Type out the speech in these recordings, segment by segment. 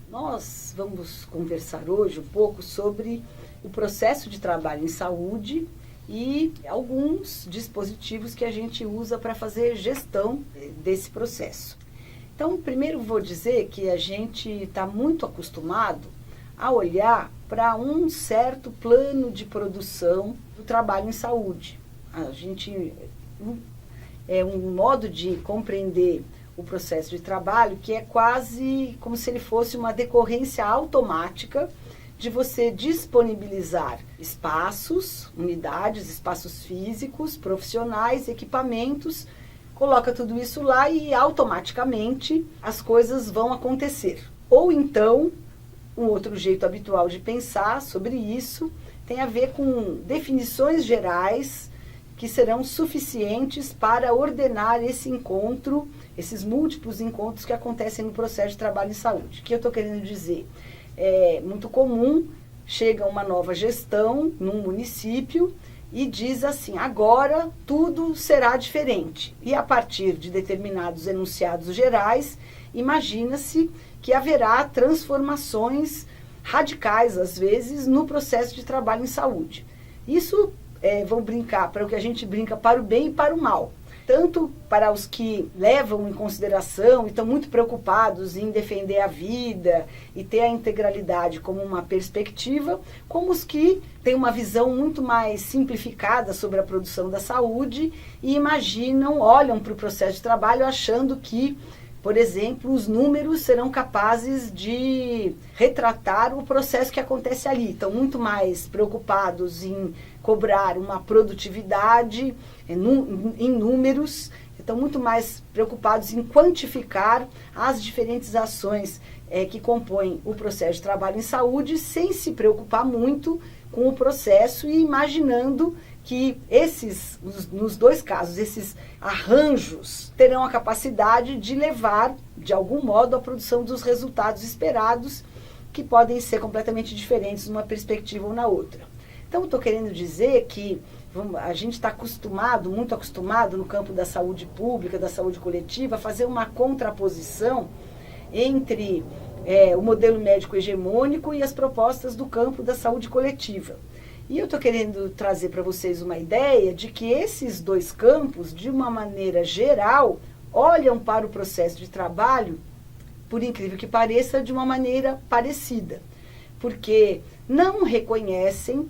Nós vamos conversar hoje um pouco sobre o processo de trabalho em saúde e alguns dispositivos que a gente usa para fazer gestão desse processo. Então, primeiro vou dizer que a gente está muito acostumado a olhar para um certo plano de produção do trabalho em saúde. A gente é um modo de compreender o processo de trabalho que é quase como se ele fosse uma decorrência automática de você disponibilizar espaços, unidades, espaços físicos, profissionais, equipamentos, coloca tudo isso lá e automaticamente as coisas vão acontecer. Ou então, um outro jeito habitual de pensar sobre isso tem a ver com definições gerais que serão suficientes para ordenar esse encontro, esses múltiplos encontros que acontecem no processo de trabalho em saúde. O que eu estou querendo dizer? É muito comum, chega uma nova gestão num município e diz assim, agora tudo será diferente. E a partir de determinados enunciados gerais, imagina-se que haverá transformações radicais, às vezes, no processo de trabalho em saúde. Isso vão brincar para o que a gente brinca para o bem e para o mal. Tanto para os que levam em consideração e estão muito preocupados em defender a vida e ter a integralidade como uma perspectiva, como os que têm uma visão muito mais simplificada sobre a produção da saúde e imaginam, olham para o processo de trabalho achando que, por exemplo, os números serão capazes de retratar o processo que acontece ali. Estão muito mais preocupados em cobrar uma produtividade em números, estão muito mais preocupados em quantificar as diferentes ações que compõem o processo de trabalho em saúde, sem se preocupar muito com o processo e imaginando que nos dois casos, esses arranjos terão a capacidade de levar, de algum modo, à produção dos resultados esperados, que podem ser completamente diferentes numa perspectiva ou na outra. Então, eu estou querendo dizer que a gente está muito acostumado no campo da saúde pública, da saúde coletiva, a fazer uma contraposição entre o modelo médico hegemônico e as propostas do campo da saúde coletiva. E eu estou querendo trazer para vocês uma ideia de que esses dois campos, de uma maneira geral, olham para o processo de trabalho, por incrível que pareça, de uma maneira parecida. Porque não reconhecem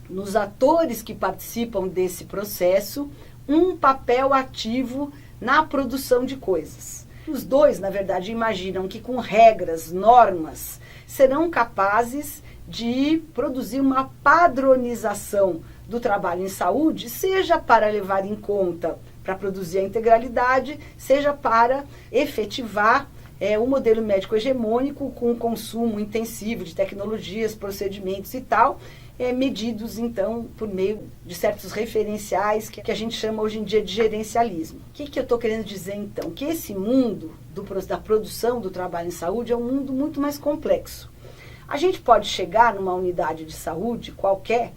nos atores que participam desse processo um papel ativo na produção de coisas. Os dois, na verdade, imaginam que com regras, normas, serão capazes de produzir uma padronização do trabalho em saúde, seja para levar em conta, para produzir a integralidade, seja para efetivar o modelo médico hegemônico com o consumo intensivo de tecnologias, procedimentos e tal, medidos, então, por meio de certos referenciais que a gente chama hoje em dia de gerencialismo. O que eu estou querendo dizer, então? Que esse mundo da produção do trabalho em saúde é um mundo muito mais complexo. A gente pode chegar numa unidade de saúde qualquer,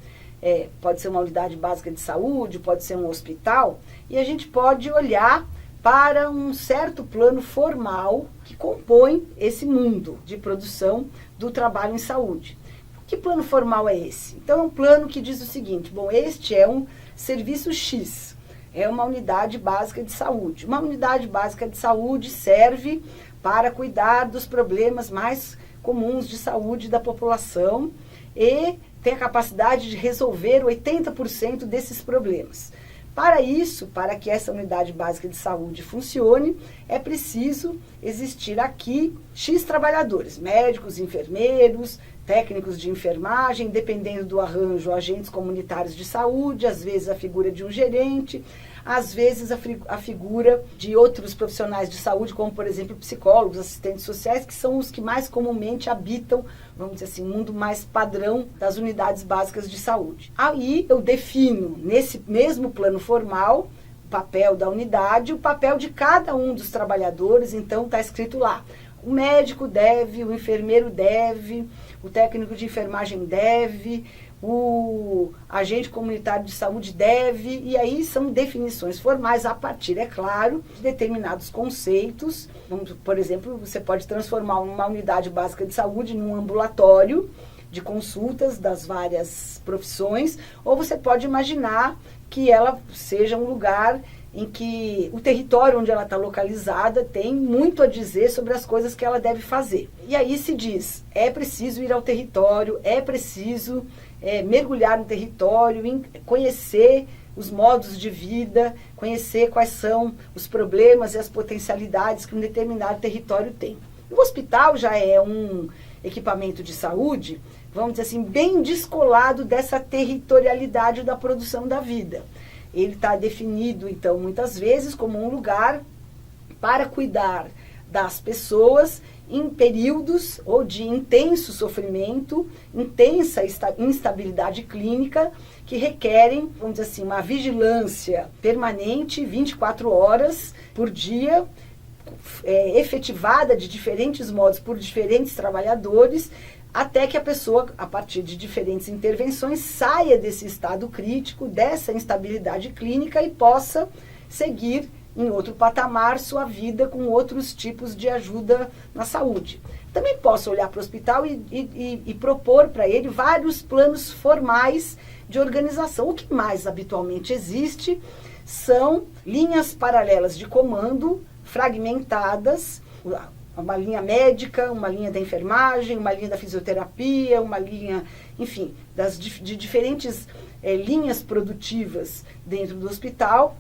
pode ser uma unidade básica de saúde, pode ser um hospital, e a gente pode olhar para um certo plano formal que compõe esse mundo de produção do trabalho em saúde. Que plano formal é esse? Então, é um plano que diz o seguinte, bom, este é um serviço X, é uma unidade básica de saúde. Uma unidade básica de saúde serve para cuidar dos problemas mais comuns de saúde da população e tem a capacidade de resolver 80% desses problemas. Para isso, para que essa unidade básica de saúde funcione, é preciso existir aqui X trabalhadores, médicos, enfermeiros, técnicos de enfermagem, dependendo do arranjo, agentes comunitários de saúde, às vezes a figura de um gerente, às vezes a figura de outros profissionais de saúde, como, por exemplo, psicólogos, assistentes sociais, que são os que mais comumente habitam, vamos dizer assim, o mundo mais padrão das unidades básicas de saúde. Aí eu defino, nesse mesmo plano formal, o papel da unidade, o papel de cada um dos trabalhadores, então está escrito lá. O médico deve, o enfermeiro deve, o técnico de enfermagem deve, o agente comunitário de saúde deve, e aí são definições formais a partir, é claro, de determinados conceitos. Por exemplo, você pode transformar uma unidade básica de saúde num ambulatório de consultas das várias profissões, ou você pode imaginar que ela seja um lugar em que o território onde ela está localizada tem muito a dizer sobre as coisas que ela deve fazer. E aí se diz, é preciso ir ao território, é preciso mergulhar no território, conhecer os modos de vida, conhecer quais são os problemas e as potencialidades que um determinado território tem. O hospital já é um equipamento de saúde, vamos dizer assim, bem descolado dessa territorialidade da produção da vida. Ele está definido, então, muitas vezes como um lugar para cuidar das pessoas em períodos ou de intenso sofrimento, intensa instabilidade clínica, que requerem, vamos dizer assim, uma vigilância permanente, 24 horas por dia, efetivada de diferentes modos por diferentes trabalhadores, até que a pessoa, a partir de diferentes intervenções, saia desse estado crítico, dessa instabilidade clínica e possa seguir em outro patamar sua vida com outros tipos de ajuda na saúde. Também posso olhar para o hospital e propor para ele vários planos formais de organização. O que mais habitualmente existe são linhas paralelas de comando, fragmentadas, uma linha médica, uma linha da enfermagem, uma linha da fisioterapia, uma linha, enfim, de diferentes linhas produtivas dentro do hospital,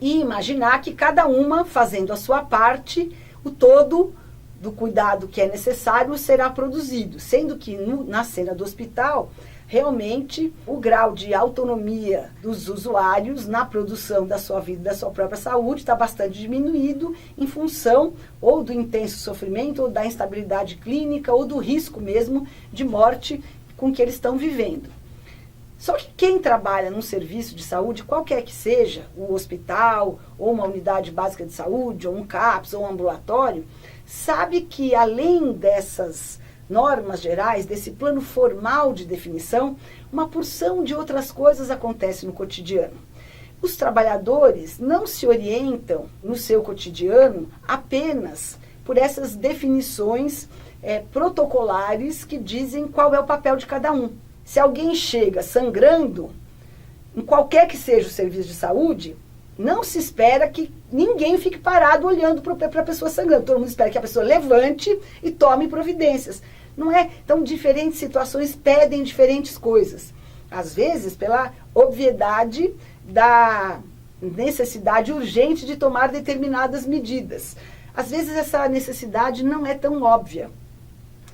e imaginar que cada uma, fazendo a sua parte, o todo do cuidado que é necessário será produzido, sendo que na cena do hospital, realmente o grau de autonomia dos usuários na produção da sua vida, da sua própria saúde, está bastante diminuído em função ou do intenso sofrimento, ou da instabilidade clínica, ou do risco mesmo de morte com que eles estão vivendo. Só que quem trabalha num serviço de saúde, qualquer que seja, o hospital, ou uma unidade básica de saúde, ou um CAPS, ou um ambulatório, sabe que além dessas normas gerais, desse plano formal de definição, uma porção de outras coisas acontece no cotidiano. Os trabalhadores não se orientam no seu cotidiano apenas por essas definições protocolares que dizem qual é o papel de cada um. Se alguém chega sangrando, em qualquer que seja o serviço de saúde, não se espera que ninguém fique parado olhando para a pessoa sangrando. Todo mundo espera que a pessoa levante e tome providências. Não é? Então, diferentes situações pedem diferentes coisas. Às vezes, pela obviedade da necessidade urgente de tomar determinadas medidas. Às vezes, essa necessidade não é tão óbvia.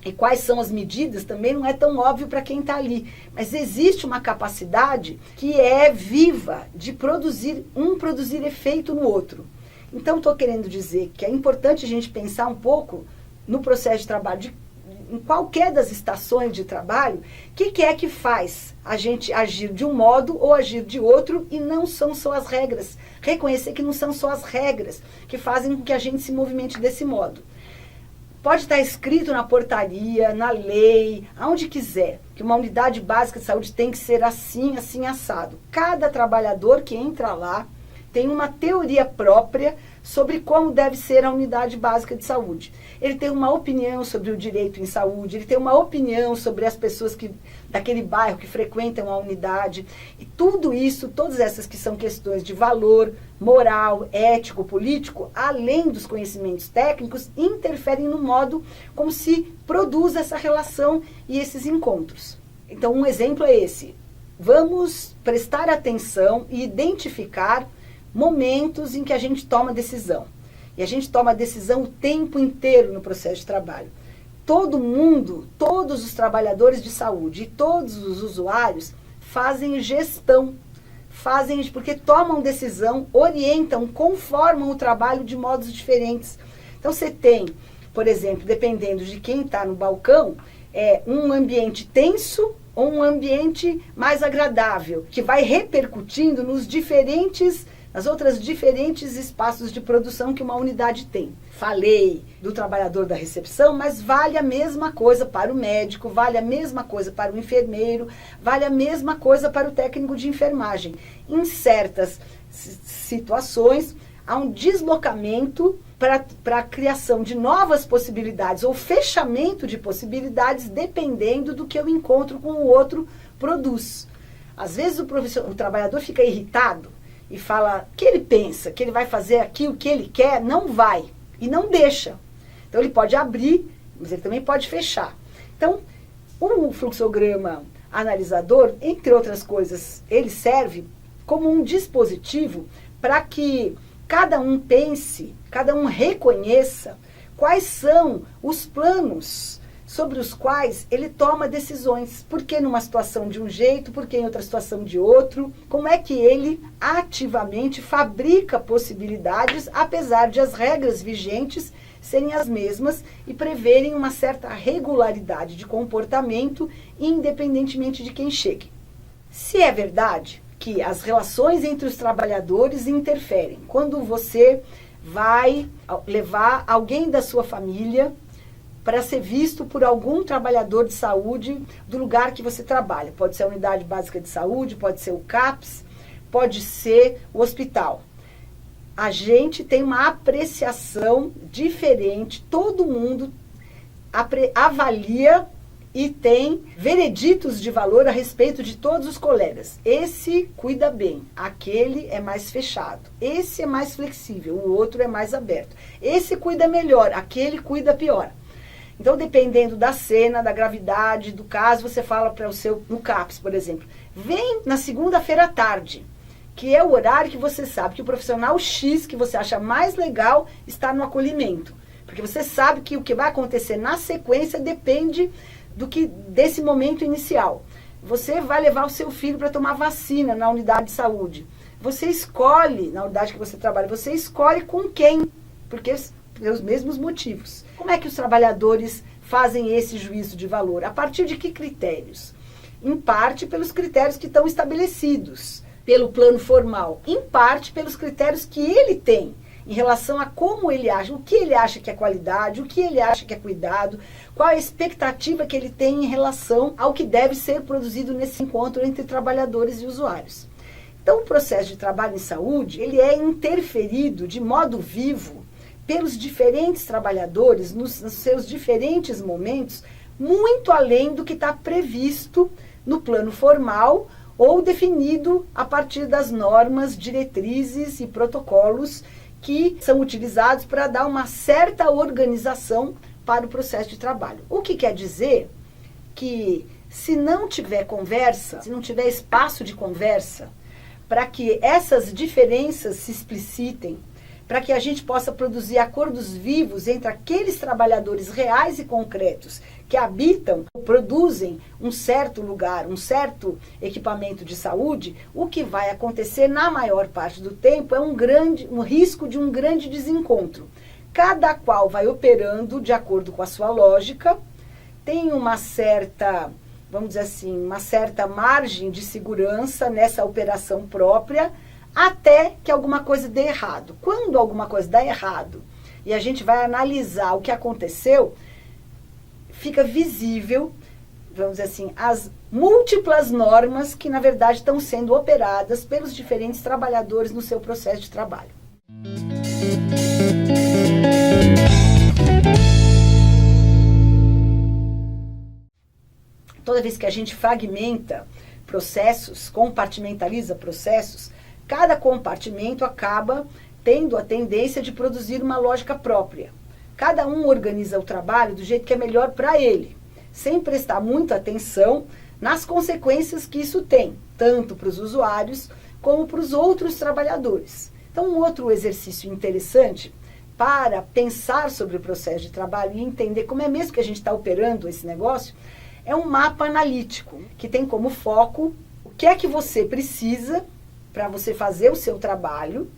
E quais são as medidas também não é tão óbvio para quem está ali. Mas existe uma capacidade que é viva de produzir efeito no outro. Então, estou querendo dizer que é importante a gente pensar um pouco no processo de trabalho, em qualquer das estações de trabalho, o que é que faz a gente agir de um modo ou agir de outro, e não são só as regras. Reconhecer que não são só as regras que fazem com que a gente se movimente desse modo. Pode estar escrito na portaria, na lei, aonde quiser, que uma unidade básica de saúde tem que ser assim, assim, assado. Cada trabalhador que entra lá tem uma teoria própria sobre como deve ser a unidade básica de saúde. Ele tem uma opinião sobre o direito em saúde, ele tem uma opinião sobre as pessoas daquele bairro que frequentam a unidade. E tudo isso, todas essas que são questões de valor, moral, ético, político, além dos conhecimentos técnicos, interferem no modo como se produz essa relação e esses encontros. Então, um exemplo é esse. Vamos prestar atenção e identificar momentos em que a gente toma decisão. E a gente toma decisão o tempo inteiro no processo de trabalho. Todo mundo, todos os trabalhadores de saúde e todos os usuários fazem gestão. Fazem porque tomam decisão, orientam, conformam o trabalho de modos diferentes. Então você tem, por exemplo, dependendo de quem está no balcão, um ambiente tenso ou um ambiente mais agradável, que vai repercutindo nas as outras diferentes espaços de produção que uma unidade tem. Falei do trabalhador da recepção, mas vale a mesma coisa para o médico, vale a mesma coisa para o enfermeiro, vale a mesma coisa para o técnico de enfermagem. Em certas situações, há um deslocamento para a criação de novas possibilidades ou fechamento de possibilidades dependendo do que eu encontro com o outro produz. Às vezes o trabalhador fica irritado e fala que ele pensa, que ele vai fazer aquilo que ele quer, não vai e não deixa. Então ele pode abrir, mas ele também pode fechar. Então o fluxograma analisador, entre outras coisas, ele serve como um dispositivo para que cada um pense, cada um reconheça quais são os planos sobre os quais ele toma decisões. Por que numa situação de um jeito, por que em outra situação de outro? Como é que ele ativamente fabrica possibilidades, apesar de as regras vigentes serem as mesmas e preverem uma certa regularidade de comportamento, independentemente de quem chegue. Se é verdade que as relações entre os trabalhadores interferem, quando você vai levar alguém da sua família para ser visto por algum trabalhador de saúde do lugar que você trabalha. Pode ser a unidade básica de saúde, pode ser o CAPS, pode ser o hospital. A gente tem uma apreciação diferente, todo mundo avalia e tem vereditos de valor a respeito de todos os colegas. Esse cuida bem, aquele é mais fechado, esse é mais flexível, o outro é mais aberto. Esse cuida melhor, aquele cuida pior. Então, dependendo da cena, da gravidade, do caso, você fala para o seu, no CAPS, por exemplo, vem na segunda-feira à tarde, que é o horário que você sabe que o profissional X, que você acha mais legal, está no acolhimento. Porque você sabe que o que vai acontecer na sequência depende desse momento inicial. Você vai levar o seu filho para tomar vacina na unidade de saúde. Você escolhe, na unidade que você trabalha, você escolhe com quem, porque pelos mesmos motivos. Como é que os trabalhadores fazem esse juízo de valor? A partir de que critérios? Em parte pelos critérios que estão estabelecidos pelo plano formal, em parte pelos critérios que ele tem em relação a como ele acha, o que ele acha que é qualidade, o que ele acha que é cuidado, qual a expectativa que ele tem em relação ao que deve ser produzido nesse encontro entre trabalhadores e usuários. Então, o processo de trabalho em saúde, ele é interferido de modo vivo pelos diferentes trabalhadores nos seus diferentes momentos, muito além do que está previsto no plano formal ou definido a partir das normas, diretrizes e protocolos que são utilizados para dar uma certa organização para o processo de trabalho. O que quer dizer que se não tiver conversa, se não tiver espaço de conversa, para que essas diferenças se explicitem, para que a gente possa produzir acordos vivos entre aqueles trabalhadores reais e concretos que habitam, produzem um certo lugar, um certo equipamento de saúde, o que vai acontecer na maior parte do tempo é um risco de um grande desencontro. Cada qual vai operando de acordo com a sua lógica, tem uma certa, vamos dizer assim, uma certa margem de segurança nessa operação própria, até que alguma coisa dê errado. Quando alguma coisa dá errado e a gente vai analisar o que aconteceu, fica visível, vamos dizer assim, as múltiplas normas que, na verdade, estão sendo operadas pelos diferentes trabalhadores no seu processo de trabalho. Toda vez que a gente fragmenta processos, compartimentaliza processos, cada compartimento acaba tendo a tendência de produzir uma lógica própria. Cada um organiza o trabalho do jeito que é melhor para ele, sem prestar muita atenção nas consequências que isso tem, tanto para os usuários como para os outros trabalhadores. Então, um outro exercício interessante para pensar sobre o processo de trabalho e entender como é mesmo que a gente está operando esse negócio, é um mapa analítico, que tem como foco o que é que você precisa para você fazer o seu trabalho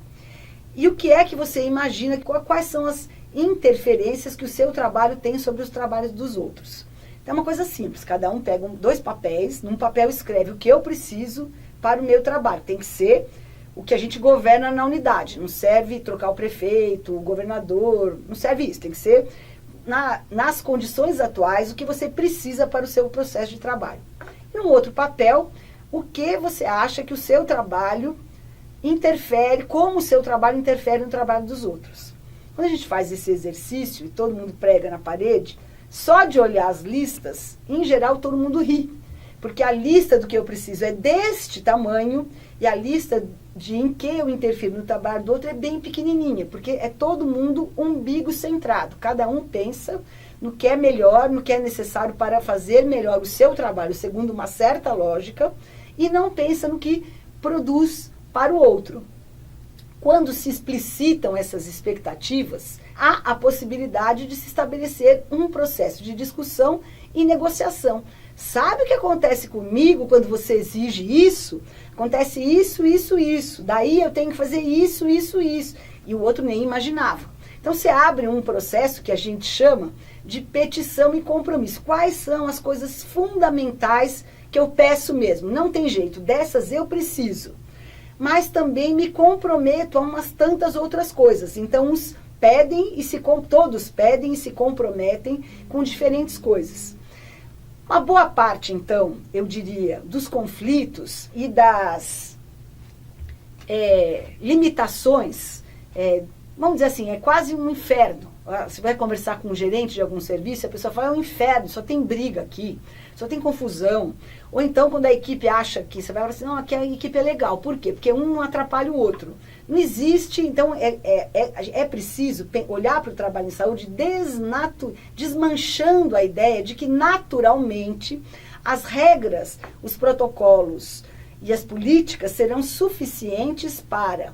e o que é que você imagina, quais são as interferências que o seu trabalho tem sobre os trabalhos dos outros. Então é uma coisa simples, cada um pega dois papéis, num papel escreve o que eu preciso para o meu trabalho. Tem que ser o que a gente governa na unidade. Não serve trocar o prefeito, o governador, não serve isso. Tem que ser, nas condições atuais, o que você precisa para o seu processo de trabalho. E um outro papel, o que você acha que o seu trabalho interfere, como o seu trabalho interfere no trabalho dos outros. Quando a gente faz esse exercício, e todo mundo prega na parede, só de olhar as listas, em geral todo mundo ri. Porque a lista do que eu preciso é deste tamanho, e a lista de em que eu interfiro no trabalho do outro é bem pequenininha, porque é todo mundo umbigo centrado. Cada um pensa no que é melhor, no que é necessário para fazer melhor o seu trabalho, segundo uma certa lógica, e não pensa no que produz para o outro. Quando se explicitam essas expectativas, há a possibilidade de se estabelecer um processo de discussão e negociação. Sabe o que acontece comigo quando você exige isso? Acontece isso, isso, isso. Daí eu tenho que fazer isso, isso, isso. E o outro nem imaginava. Então você abre um processo que a gente chama de petição e compromisso. Quais são as coisas fundamentais que eu peço mesmo? Não tem jeito, dessas eu preciso. Mas também me comprometo a umas tantas outras coisas. Então uns pedem e todos pedem e se comprometem com diferentes coisas. Uma boa parte, então, eu diria, dos conflitos e das limitações, vamos dizer assim, é quase um inferno. Você vai conversar com um gerente de algum serviço, a pessoa fala, é um inferno, só tem briga aqui, só tem confusão. Ou então, quando a equipe acha que, você vai falar assim, não, aqui a equipe é legal. Por quê? Porque um não atrapalha o outro. Não existe, então, é preciso olhar para o trabalho em saúde desmanchando a ideia de que, naturalmente, as regras, os protocolos e as políticas serão suficientes para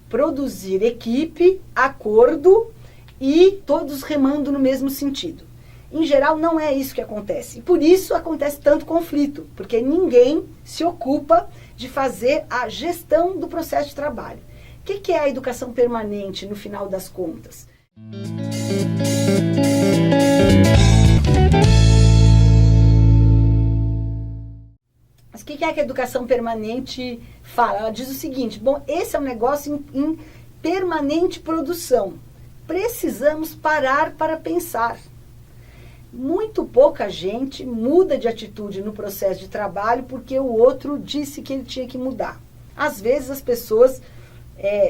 produzir equipe, acordo e todos remando no mesmo sentido. Em geral, não é isso que acontece. E por isso acontece tanto conflito, porque ninguém se ocupa de fazer a gestão do processo de trabalho. O que é a educação permanente, no final das contas? Mas o que é que a educação permanente fala? Ela diz o seguinte, bom, esse é um negócio em permanente produção. Precisamos parar para pensar. Muito pouca gente muda de atitude no processo de trabalho porque o outro disse que ele tinha que mudar. Às vezes as pessoas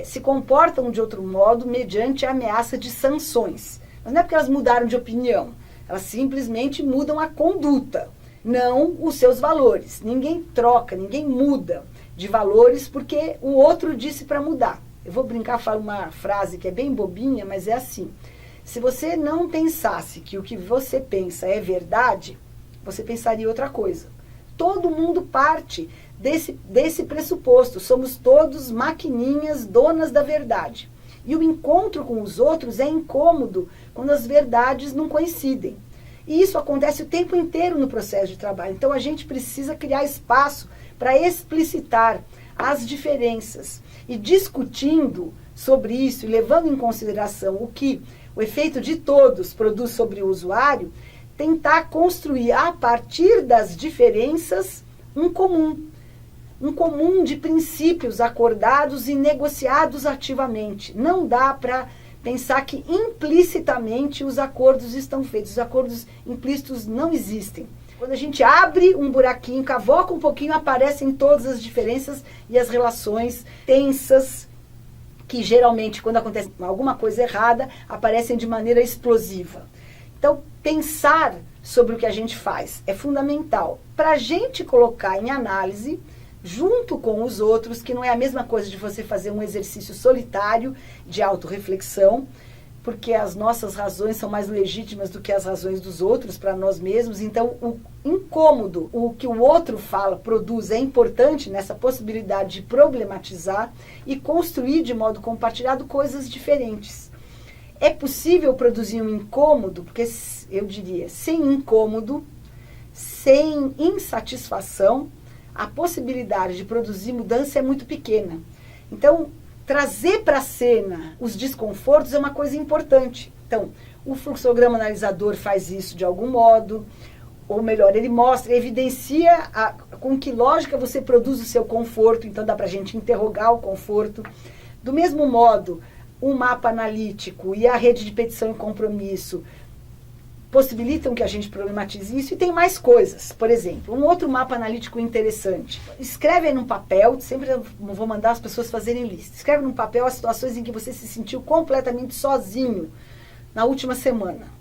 se comportam de outro modo mediante a ameaça de sanções. Mas não é porque elas mudaram de opinião, elas simplesmente mudam a conduta, não os seus valores. Ninguém troca, ninguém muda de valores porque o outro disse para mudar. Eu vou brincar, falo uma frase que é bem bobinha, mas é assim. Se você não pensasse que o que você pensa é verdade, você pensaria outra coisa. Todo mundo parte desse pressuposto. Somos todos maquininhas donas da verdade. E o encontro com os outros é incômodo quando as verdades não coincidem. E isso acontece o tempo inteiro no processo de trabalho. Então a gente precisa criar espaço para explicitar as diferenças. E discutindo sobre isso e levando em consideração o que o efeito de todos produz sobre o usuário, tentar construir a partir das diferenças um comum de princípios acordados e negociados ativamente. Não dá para pensar que implicitamente os acordos estão feitos. Os acordos implícitos não existem. Quando a gente abre um buraquinho, cavoca um pouquinho, aparecem todas as diferenças e as relações tensas, que geralmente, quando acontece alguma coisa errada, aparecem de maneira explosiva. Então, pensar sobre o que a gente faz é fundamental para a gente colocar em análise, junto com os outros, que não é a mesma coisa de você fazer um exercício solitário de autorreflexão, porque as nossas razões são mais legítimas do que as razões dos outros para nós mesmos. Então, o incômodo, o que o outro fala, produz, é importante nessa possibilidade de problematizar e construir de modo compartilhado coisas diferentes. É possível produzir um incômodo, porque eu diria, sem incômodo, sem insatisfação, a possibilidade de produzir mudança é muito pequena. Então, trazer para a cena os desconfortos é uma coisa importante. Então, o fluxograma analisador faz isso de algum modo, ou melhor, ele mostra, evidencia com que lógica você produz o seu conforto, então dá para a gente interrogar o conforto. Do mesmo modo, o mapa analítico e a rede de petição e compromisso possibilitam que a gente problematize isso, e tem mais coisas. Por exemplo, um outro mapa analítico interessante. Escreve aí num papel, sempre vou mandar as pessoas fazerem lista. Escreve num papel as situações em que você se sentiu completamente sozinho na última semana.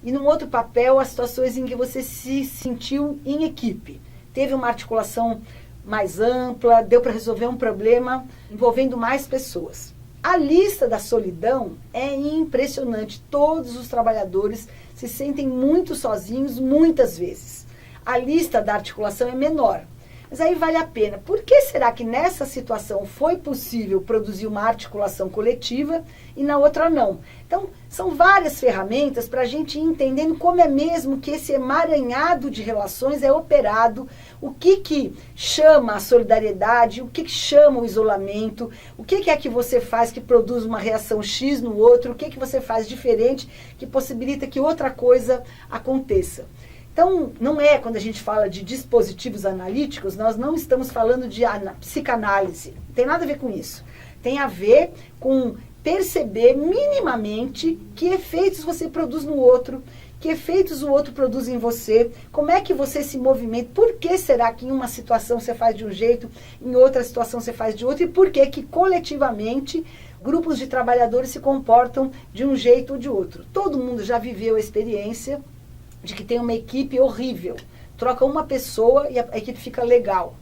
E num outro papel, as situações em que você se sentiu em equipe. Teve uma articulação mais ampla, deu para resolver um problema envolvendo mais pessoas. A lista da solidão é impressionante. Todos os trabalhadores se sentem muito sozinhos muitas vezes. A lista da articulação é menor, mas aí vale a pena. Por que será que nessa situação foi possível produzir uma articulação coletiva e na outra não? Então, são várias ferramentas para a gente ir entendendo como é mesmo que esse emaranhado de relações é operado, o que chama a solidariedade, o que chama o isolamento, o que é que você faz que produz uma reação X no outro, o que você faz diferente que possibilita que outra coisa aconteça. Então, não é, quando a gente fala de dispositivos analíticos, nós não estamos falando de psicanálise. Não tem nada a ver com isso. Tem a ver com perceber minimamente que efeitos você produz no outro, que efeitos o outro produz em você, como é que você se movimenta, por que será que em uma situação você faz de um jeito, em outra situação você faz de outro, e por que coletivamente grupos de trabalhadores se comportam de um jeito ou de outro. Todo mundo já viveu a experiência de que tem uma equipe horrível. Troca uma pessoa e a equipe fica legal.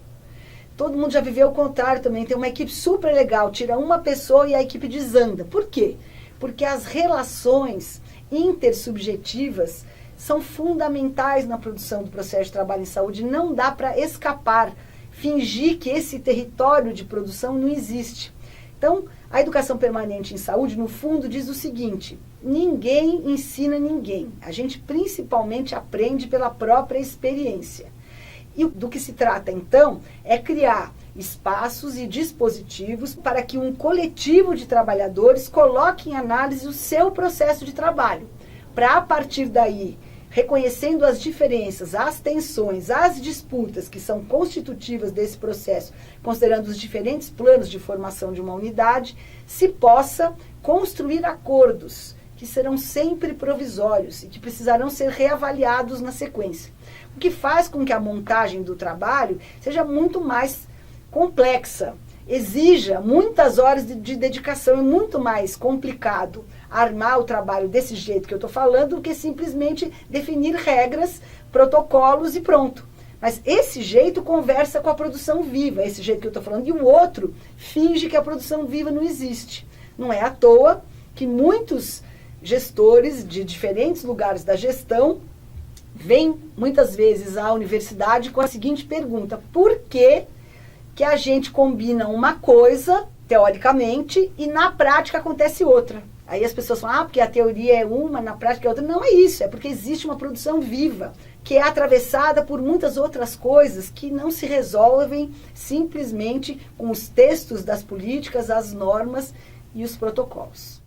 Todo mundo já viveu o contrário também. Tem uma equipe super legal, tira uma pessoa e a equipe desanda. Por quê? Porque as relações intersubjetivas são fundamentais na produção do processo de trabalho em saúde. Não dá para escapar, fingir que esse território de produção não existe. Então, a educação permanente em saúde, no fundo, diz o seguinte: ninguém ensina ninguém. A gente principalmente aprende pela própria experiência. E do que se trata, então, é criar espaços e dispositivos para que um coletivo de trabalhadores coloque em análise o seu processo de trabalho, para, a partir daí, reconhecendo as diferenças, as tensões, as disputas que são constitutivas desse processo, considerando os diferentes planos de formação de uma unidade, se possa construir acordos que serão sempre provisórios e que precisarão ser reavaliados na sequência. O que faz com que a montagem do trabalho seja muito mais complexa, exija muitas horas de dedicação. É muito mais complicado armar o trabalho desse jeito que eu estou falando do que simplesmente definir regras, protocolos e pronto. Mas esse jeito conversa com a produção viva, esse jeito que eu estou falando, e o outro finge que a produção viva não existe. Não é à toa que muitos gestores de diferentes lugares da gestão vêm muitas vezes à universidade com a seguinte pergunta: por que a gente combina uma coisa, teoricamente, e na prática acontece outra? Aí as pessoas falam, porque a teoria é uma, na prática é outra. Não é isso, é porque existe uma produção viva, que é atravessada por muitas outras coisas que não se resolvem simplesmente com os textos das políticas, as normas e os protocolos.